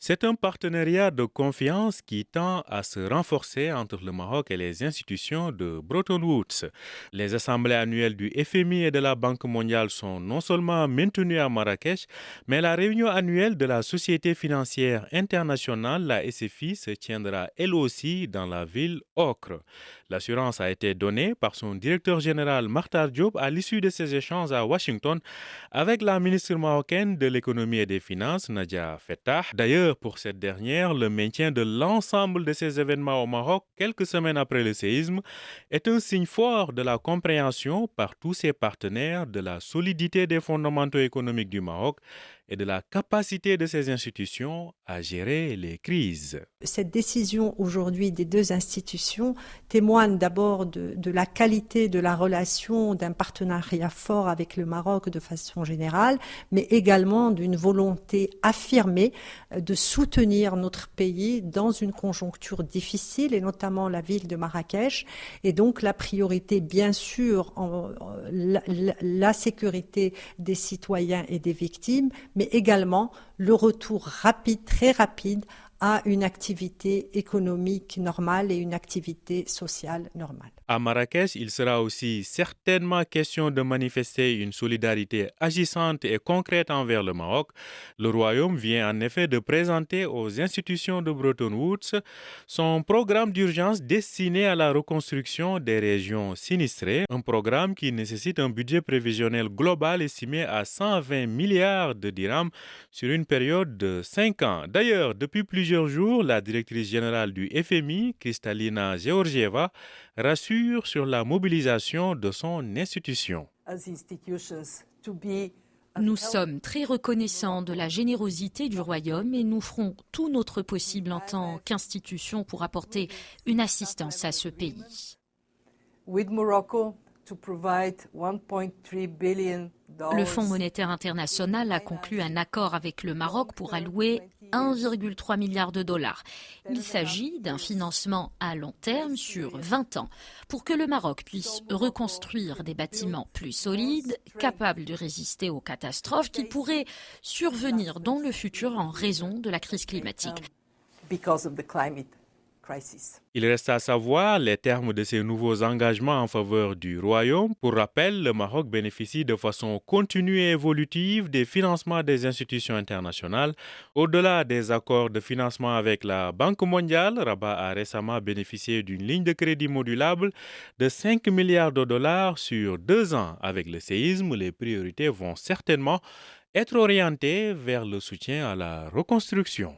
C'est un partenariat de confiance qui tend à se renforcer entre le Maroc et les institutions de Bretton Woods. Les assemblées annuelles du FMI et de la Banque mondiale sont non seulement maintenues à Marrakech, mais la réunion annuelle de la Société financière internationale, la SFI, se tiendra elle aussi dans la ville Ocre. L'assurance a été donnée par son directeur général Martar Diop à l'issue de ces échanges à Washington avec la ministre marocaine de l'économie et des finances, Nadia Fettah. D'ailleurs, pour cette dernière, le maintien de l'ensemble de ces événements au Maroc, quelques semaines après le séisme, est un signe fort de la compréhension par tous ses partenaires de la solidité des fondamentaux économiques du Maroc et de la capacité de ses institutions à gérer les crises. Cette décision aujourd'hui des deux institutions témoigne d'abord de la qualité de la relation, d'un partenariat fort avec le Maroc de façon générale, mais également d'une volonté affirmée de soutenir notre pays dans une conjoncture difficile, et notamment la ville de Marrakech. Et donc la priorité, bien sûr, la sécurité des citoyens et des victimes, mais également le retour rapide, très rapide, à une activité économique normale et une activité sociale normale. À Marrakech, il sera aussi certainement question de manifester une solidarité agissante et concrète envers le Maroc. Le Royaume vient en effet de présenter aux institutions de Bretton Woods son programme d'urgence destiné à la reconstruction des régions sinistrées, un programme qui nécessite un budget prévisionnel global estimé à 120 milliards de dirhams sur une période de 5 ans. D'ailleurs, depuis plusieurs jours, la directrice générale du FMI, Kristalina Georgieva, rassure sur la mobilisation de son institution. Nous sommes très reconnaissants de la générosité du Royaume et nous ferons tout notre possible en tant qu'institution pour apporter une assistance à ce pays. Le Fonds monétaire international a conclu un accord avec le Maroc pour allouer 1,3 milliard de dollars. Il s'agit d'un financement à long terme sur 20 ans pour que le Maroc puisse reconstruire des bâtiments plus solides, capables de résister aux catastrophes qui pourraient survenir dans le futur en raison de la crise climatique. Il reste à savoir les termes de ces nouveaux engagements en faveur du Royaume. Pour rappel, le Maroc bénéficie de façon continue et évolutive des financements des institutions internationales. Au-delà des accords de financement avec la Banque mondiale, Rabat a récemment bénéficié d'une ligne de crédit modulable de 5 milliards de dollars sur 2 ans. Avec le séisme, les priorités vont certainement être orientées vers le soutien à la reconstruction.